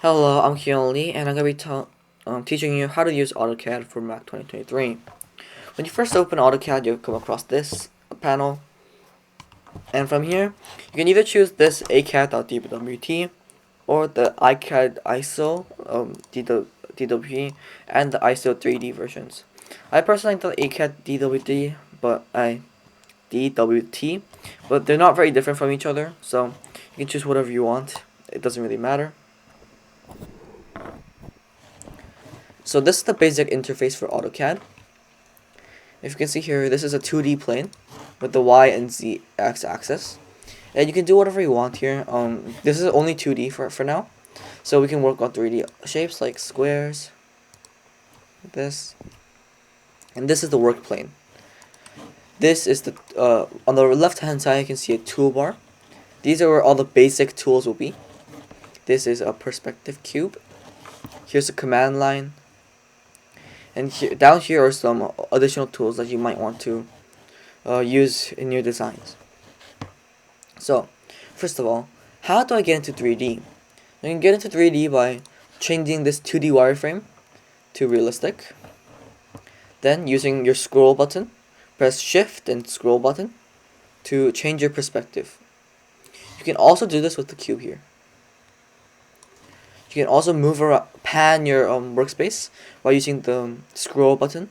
Hello, I'm Kian and I'm going to be teaching you how to use Autocad for Mac 2023. When you first open Autocad, you'll come across this panel, and from here, you can either choose this acad.dwt or the iCAD ISO DWP and the ISO 3D versions. I personally like the ACAD DWT, but they're not very different from each other, so you can choose whatever you want. It doesn't really matter. So this is the basic interface for Autocad. If you can see here, this is a 2D plane with the Y and Z axis. And you can do whatever you want here. This is only 2D for now. So we can work on 3D shapes like squares, like this. And this is the work plane. This is the, on the left hand side you can see a toolbar. These are where all the basic tools will be. This is a perspective cube. Here's a command line. And down here are some additional tools that you might want to use in your designs. So, first of all, how do I get into 3D? You can get into 3D by changing this 2D wireframe to realistic. Then, using your scroll button, press shift and scroll button to change your perspective. You can also do this with the cube here. You can also move around, pan your workspace by using the scroll button.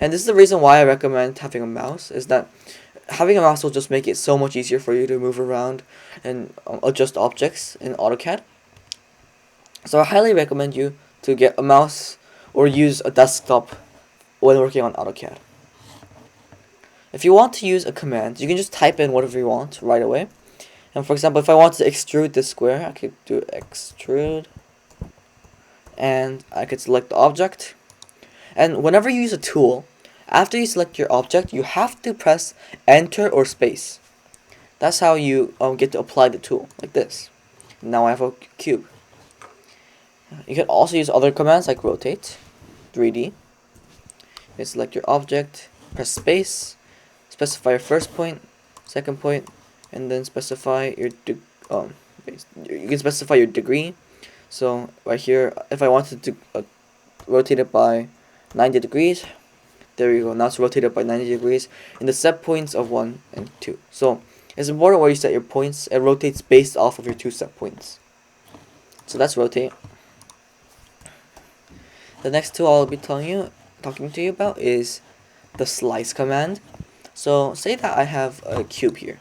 And this is the reason why I recommend having a mouse, is that having a mouse will just make it so much easier for you to move around and adjust objects in AutoCAD. So I highly recommend you to get a mouse or use a desktop when working on AutoCAD. If you want to use a command, you can just type in whatever you want right away. And for example, if I want to extrude this square, I could do extrude. And I could select the object. And whenever you use a tool, after you select your object, you have to press enter or space. That's how you get to apply the tool, like this. Now I have a cube. You can also use other commands like rotate, 3D. You select your object, press space, specify your first point, second point, and then specify your you can specify your degree. So right here, if I wanted to rotate it by 90 degrees, there you go. Now it's rotated by 90 degrees in the set points of 1 and 2. So it's important where you set your points. It rotates based off of your 2 set points. So that's rotate. The next tool I'll be talking to you about is the slice command. So say that I have a cube here,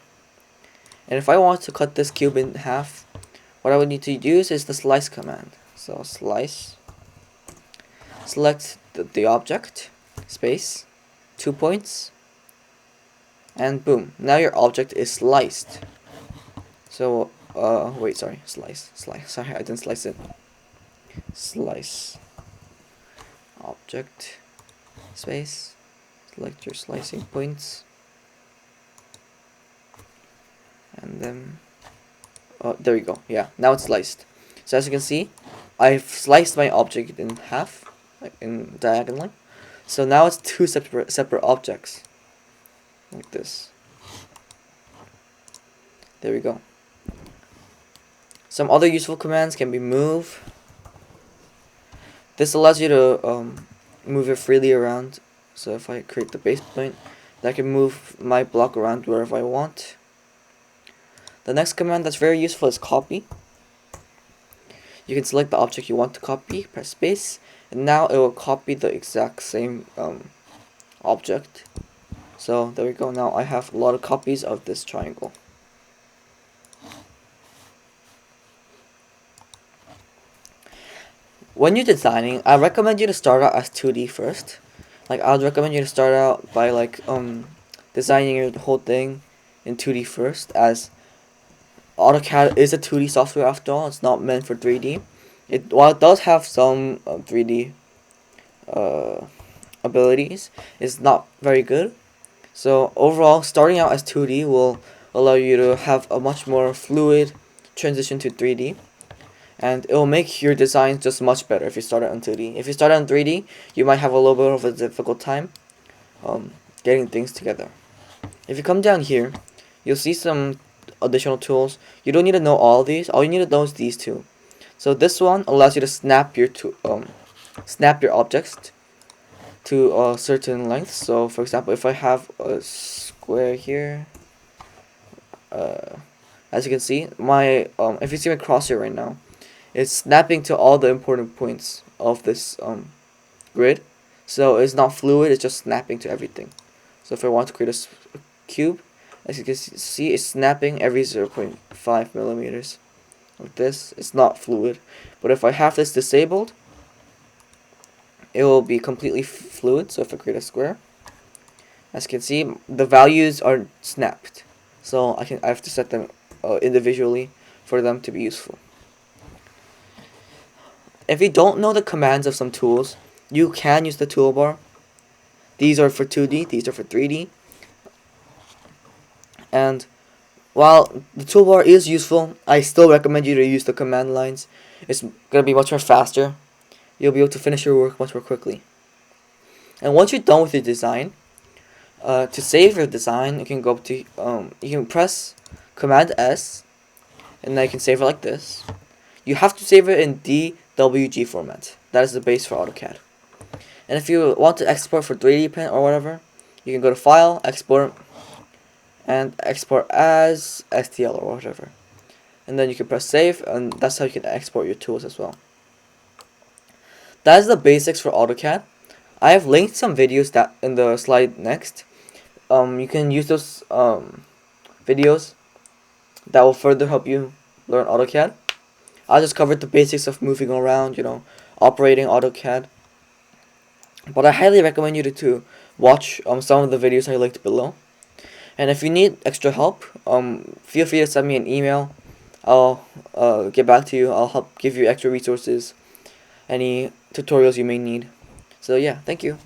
and if I want to cut this cube in half, what I would need to use is the slice command. So slice, select the object, space, 2 points, and boom, now your object is sliced. So wait, sorry, slice, sorry, I didn't slice it. Slice, object, space, select your slicing points, and then there we go. Yeah, now it's sliced. So as you can see, I've sliced my object in half, like in diagonally. So now it's 2 separate objects, like this. There we go. Some other useful commands can be move. This allows you to move it freely around. So if I create the base point, then I can move my block around wherever I want. The next command that's very useful is copy. You can select the object you want to copy, press space, and now it will copy the exact same object. So there we go. Now I have a lot of copies of this triangle. When you're designing, I recommend you to start out as 2D first. Like I would recommend you to start out by designing your whole thing in 2D first, as AutoCAD is a 2D software after all. It's not meant for 3D. While it does have some 3D abilities, it's not very good. So overall, starting out as 2D will allow you to have a much more fluid transition to 3D. And it will make your design just much better if you start out on 2D. If you start out on 3D, you might have a little bit of a difficult time getting things together. If you come down here, you'll see some additional tools. You don't need to know all of these. All you need to know is these two. So this one allows you to snap your objects to a certain length. So for example, if I have a square here, as you can see, my if you see my crosshair right now, it's snapping to all the important points of this grid. So it's not fluid, it's just snapping to everything. So if I want to create a cube, as you can see, it's snapping every 0.5 millimeters. Like this, it's not fluid. But if I have this disabled, it will be completely fluid. So if I create a square, as you can see, the values are snapped. So I have to set them individually for them to be useful. If you don't know the commands of some tools, you can use the toolbar. These are for 2D, these are for 3D. And while the toolbar is useful, I still recommend you to use the command lines. It's going to be much more faster. You'll be able to finish your work much more quickly. And once you're done with your design, to save your design, you can go up to you can press Command S, and then you can save it like this. You have to save it in DWG format. That is the base for AutoCAD. And if you want to export for 3D print or whatever, you can go to File, Export, and export as STL or whatever. And then you can press Save, and that's how you can export your tools as well. That is the basics for AutoCAD. I have linked some videos that in the slide next. You can use those videos that will further help you learn AutoCAD. I just covered the basics of moving around, operating AutoCAD. But I highly recommend you to watch some of the videos I linked below. And if you need extra help, feel free to send me an email. I'll get back to you. I'll help give you extra resources, any tutorials you may need. So yeah, thank you.